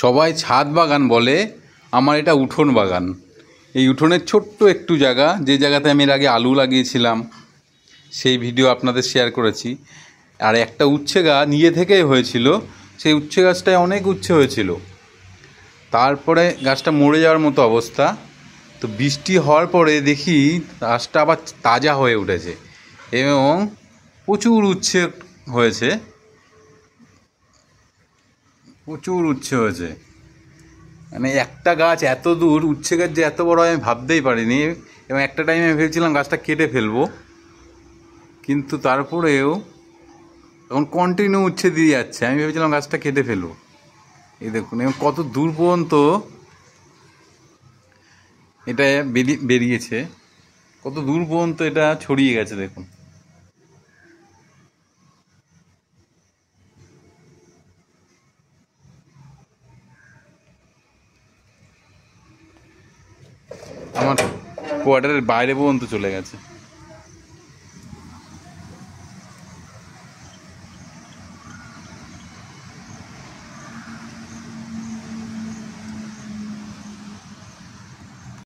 সবাই ছাদ বাগান বলে, আমার এটা উঠোন বাগান। এই উঠোনের ছোট্ট একটু জায়গা, যে জায়গাতে আমি এর আগে আলু লাগিয়েছিলাম সেই ভিডিও আপনাদের শেয়ার করেছি। আর একটা উচ্ছে গাছ নিজে থেকেই হয়েছিল, সেই উচ্ছে গাছটায় অনেক উচ্ছে হয়েছিল। তারপরে গাছটা মরে যাওয়ার মতো অবস্থা। তো বৃষ্টি হওয়ার পরে দেখি গাছটা আবার তাজা হয়ে উঠেছে এবং প্রচুর উচ্ছে হয়েছে, প্রচুর উচ্ছে হয়েছে। মানে একটা গাছ এত দূর, উচ্ছে গাছ যে এত বড় আমি ভাবতেই পারিনি। এবং একটা টাইমে ভেবেছিলাম গাছটা কেটে ফেলবো, কিন্তু তারপরেও এখন কন্টিনিউ উচ্ছে দিয়ে যাচ্ছে। আমি ভেবেছিলাম গাছটা কেটে ফেলবো। এই দেখুন, এবং কত দূর পর্যন্ত এটা বেরিয়েছে, কত দূর পর্যন্ত এটা ছড়িয়ে গেছে দেখুন। আমার কোয়ার্টারের বাইরে পর্যন্ত চলে গেছে।